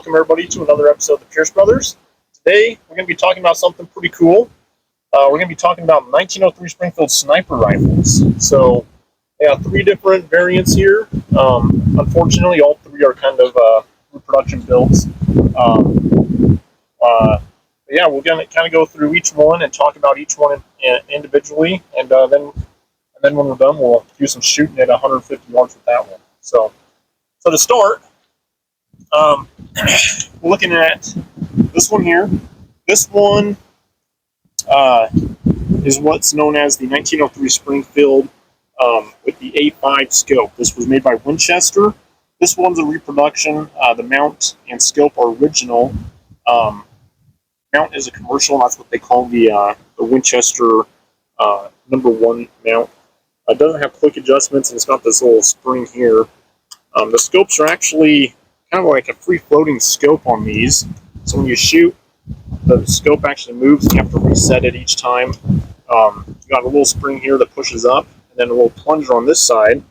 welcome everybody to another episode of the Pierce Brothers. Today, we're going to be talking about something pretty cool. We're going to be talking about 1903 Springfield sniper rifles. So, they got three different variants here. Unfortunately, all three are kind of reproduction builds. Yeah, we're going to kind of go through each one and talk about each one individually, and then when we're done, we'll do some shooting at 150 yards with that one. So to start, we're looking at this one here. This one is what's known as the 1903 Springfield with the A5 scope. This was made by Winchester. This one's a reproduction. The mount and scope are original. Mount is a commercial. That's what they call the Winchester #1 mount. It doesn't have quick adjustments, and it's got this little spring here. The scopes are actually kind of like a free-floating scope on these. So when you shoot, the scope actually moves, and you have to reset it each time. You got a little spring here that pushes up, and then a little plunger on this side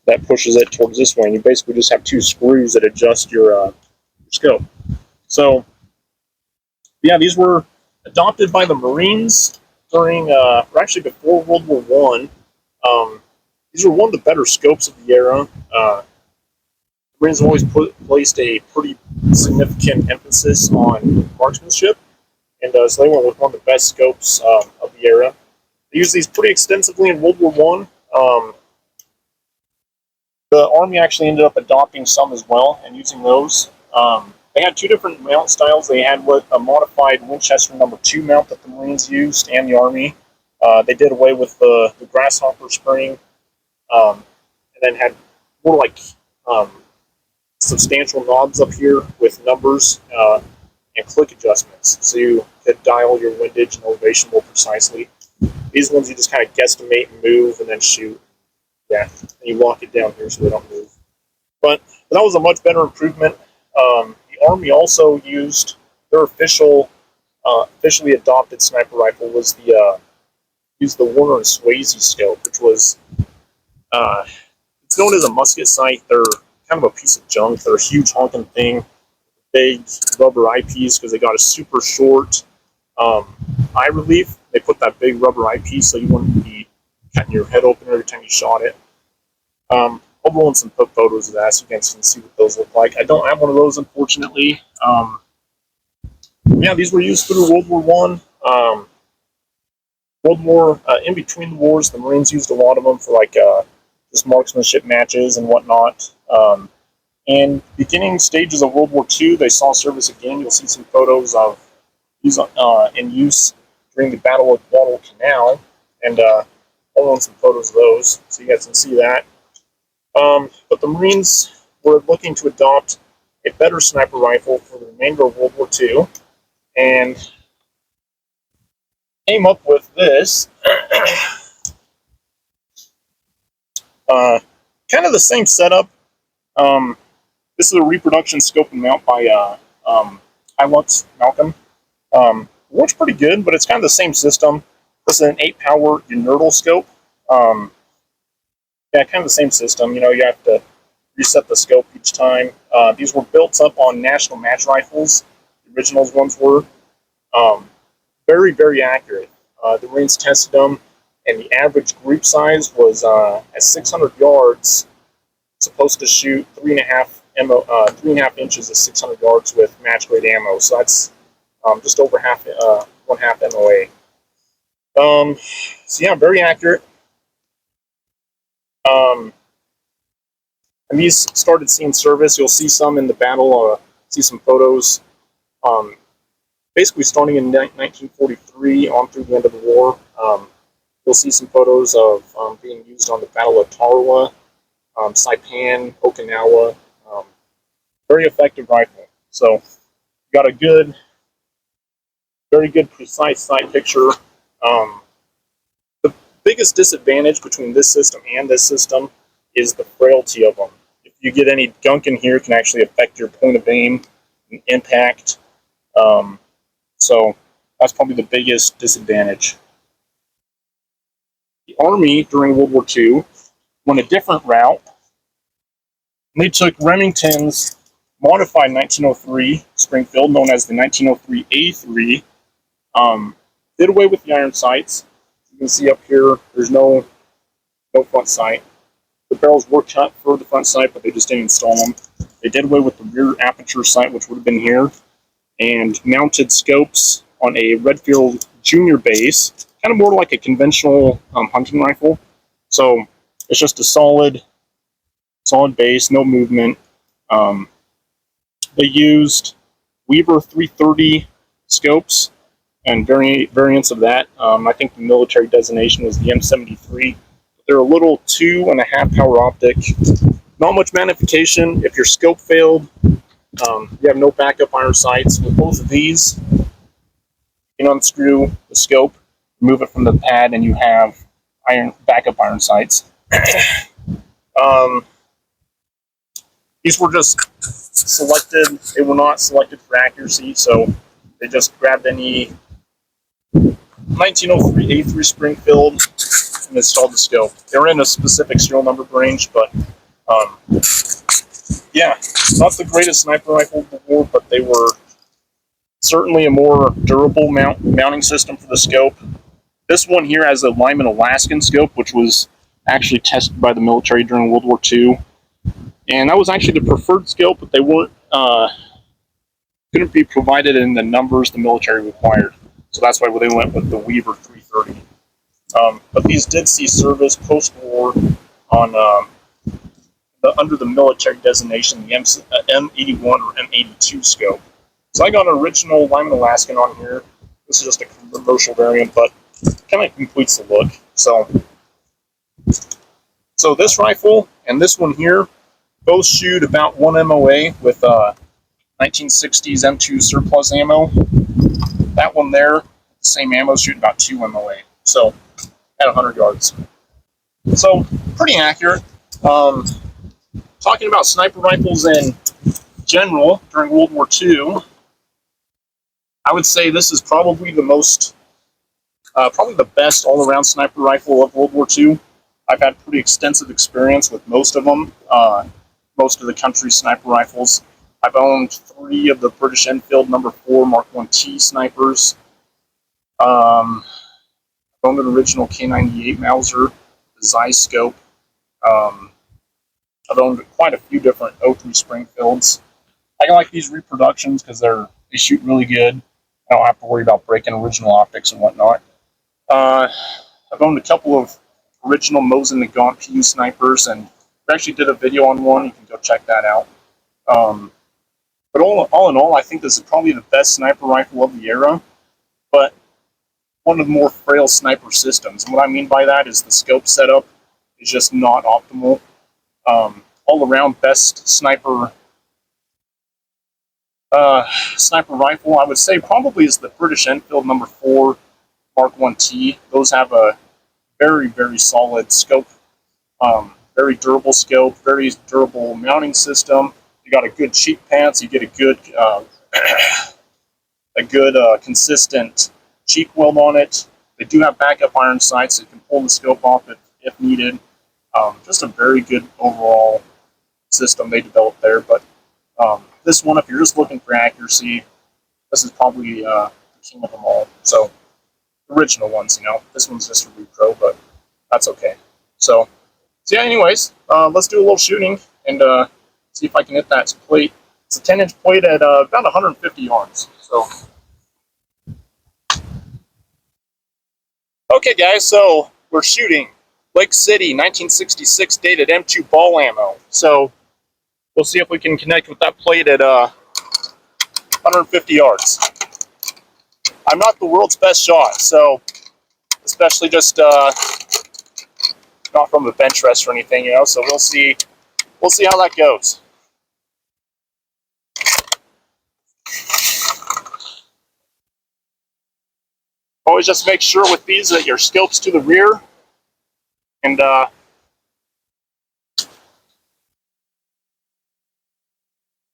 that pushes it towards this way. And you basically just have two screws that adjust your scope. So, yeah, these were adopted by the Marines during, or actually before World War I. These were one of the better scopes of the era. The Marines always placed a pretty significant emphasis on marksmanship, and so they went with one of the best scopes of the era. They used these pretty extensively in World War I. The Army actually ended up adopting some as well and using those. They had two different mount styles. They had a modified Winchester #2 mount that the Marines used and the Army. They did away with the grasshopper spring, and then had more like substantial knobs up here with numbers and click adjustments, so you could dial your windage and elevation more precisely. These ones you just kind of guesstimate and move and then shoot. Yeah, and you lock it down here so they don't move. But that was a much better improvement. The Army also used their officially adopted sniper rifle was used the Warner and Swayze scope, which was it's known as a musket sight. They're kind of a piece of junk. They're a huge honking thing, big rubber eyepiece because they got a super short eye relief. They put that big rubber eyepiece so you wouldn't be cutting your head open every time you shot it. I'll roll in some photos of that so you guys can see what those look like. I don't have one of those, unfortunately. Yeah, these were used through World War I. In between the wars, the Marines used a lot of them for like just marksmanship matches and whatnot. And beginning stages of World War II, they saw service again. You'll see some photos of these in use during the Battle of Guadalcanal, and I'll run some photos of those so you guys can see that. But the Marines were looking to adopt a better sniper rifle for the remainder of World War II, and came up with this. Kind of the same setup. This is a reproduction scope and mount by Hilux Malcolm. Works pretty good, but it's kind of the same system. This is an 8-power Unerdal scope. Yeah, kind of the same system. You know, you have to reset the scope each time. These were built up on National Match rifles. The original ones were. Very, very accurate. The Marines tested them, and the average group size was at 600 yards, supposed to shoot 3.5 inches at 600 yards with match grade ammo. So that's just over one half MOA. So yeah, very accurate. And these started seeing service. You'll see some in the battle. See some photos. Basically, starting in 1943 on through the end of the war, you'll see some photos of being used on the Battle of Tarawa, Saipan, Okinawa. Very effective rifle. So, got a good, very good, precise sight picture. The biggest disadvantage between this system and this system is the frailty of them. If you get any gunk in here, it can actually affect your point of aim and impact. So that's probably the biggest disadvantage. The Army during World War II went a different route. They took Remingtons modified 1903 Springfield, known as the 1903 A3, did away with the iron sights. You can see up here, there's no front sight. The barrels were cut for the front sight, but they just didn't install them. They did away with the rear aperture sight, which would have been here, and mounted scopes on a Redfield Junior base, kind of more like a conventional hunting rifle. So it's just a solid base, no movement. They used Weaver 330 scopes and variants of that. I think the military designation was the M73. They're a little 2.5 power optic. Not much magnification. If your scope failed, you have no backup iron sights. With both of these, you can unscrew the scope, remove it from the pad, and you have backup iron sights. These were just selected. They were not selected for accuracy, so they just grabbed any 1903 A3 Springfield and installed the scope. They were in a specific serial number range, but yeah, not the greatest sniper rifle of the war, but they were certainly a more durable mounting system for the scope. This one here has a Lyman Alaskan scope, which was actually tested by the military during World War II. And that was actually the preferred scope, but they weren't couldn't be provided in the numbers the military required. So that's why they went with the Weaver 330. But these did see service post-war on under the military designation, the M81 or M82 scope. So I got an original Lyman Alaskan on here. This is just a commercial variant, but kind of completes the look. So this rifle and this one here both shoot about 1 MOA with 1960s M2 surplus ammo. That one there, same ammo, shooting about 2 MOA. So at 100 yards. So pretty accurate. Talking about sniper rifles in general during World War II, I would say this is probably the most, probably the best all-around sniper rifle of World War II. I've had pretty extensive experience with most of them, most of the country's sniper rifles. I've owned 3 of the British Enfield No. 4 Mark 1T snipers. I've owned an original K98 Mauser, the Zeiss scope. I've owned quite a few different 03 Springfields. I like these reproductions because they shoot really good. I don't have to worry about breaking original optics and whatnot. I've owned a couple of original Mosin Nagant PU snipers, and we actually did a video on one. You can go check that out. But all in all, I think this is probably the best sniper rifle of the era, but one of the more frail sniper systems. And what I mean by that is the scope setup is just not optimal. All around best sniper rifle, I would say probably is the British Enfield No. 4 Mark 1T. Those have a very, very solid scope, very durable scope, very durable mounting system. You got a good cheek pants. You get a good consistent cheek weld on it. They do have backup iron sights that can pull the scope off if needed. Just a very good overall system they developed there. But this one, if you're just looking for accuracy, this is probably the king of them all. So original ones, this one's just a repro, but that's okay. So yeah, anyways, let's do a little shooting and see if I can hit that plate. It's a 10-inch plate at about 150 yards. So okay, guys, so we're shooting Lake City 1966 dated M2 ball ammo. So we'll see if we can connect with that plate at 150 yards. I'm not the world's best shot, so especially just not from a bench rest or anything, so we'll see how that goes. Always just make sure with these that your scope's to the rear, and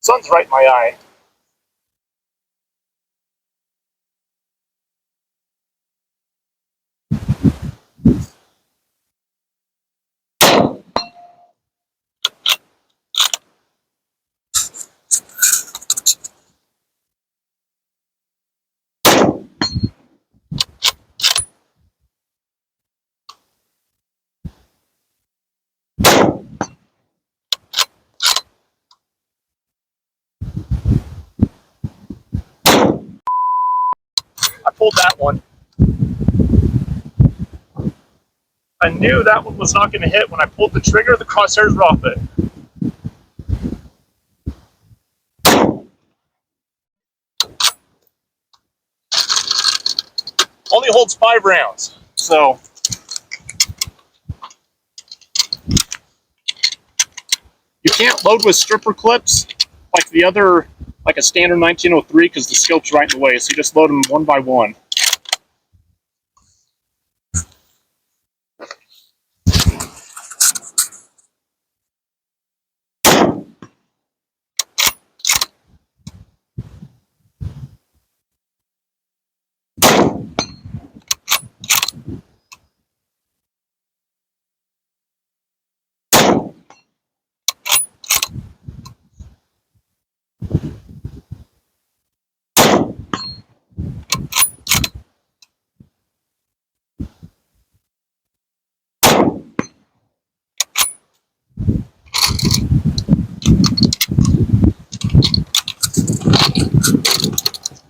sun's right in my eye. pulled that one. I knew that one was not going to hit. When I pulled the trigger, the crosshairs were off it. Only holds 5 rounds, so you can't load with stripper clips like the other, like a standard 1903, because the scope's right in the way, so you just load them one by one.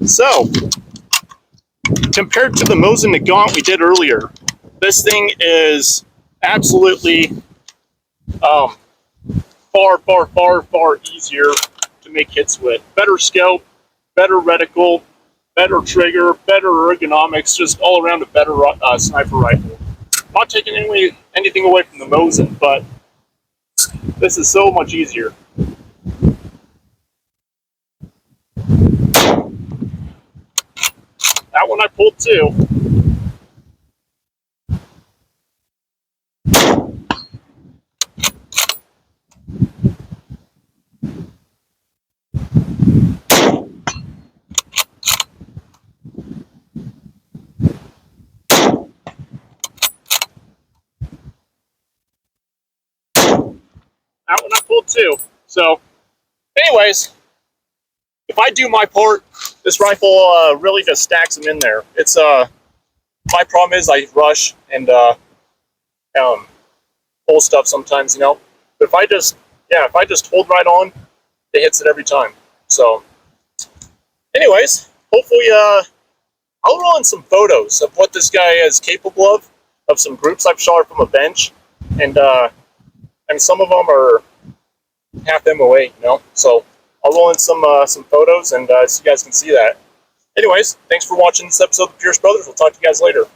So, compared to the Mosin Nagant we did earlier, this thing is absolutely far, far easier to make hits with. Better scope, better reticle, better trigger, better ergonomics, just all around a better sniper rifle. Not taking anything away from the Mosin, but this is so much easier. That one I pulled too. That one I pulled too. So, anyways, if I do my part, this rifle really just stacks them in there. It's my problem is I rush and pull stuff sometimes, you know. But if I just hold right on, it hits it every time. So, anyways, hopefully I'll roll in some photos of what this guy is capable of some groups I've shot from a bench, and some of them are half MOA, you know. So I'll roll in some photos, and so you guys can see that. Anyways, thanks for watching this episode of Pierce Brothers. We'll talk to you guys later.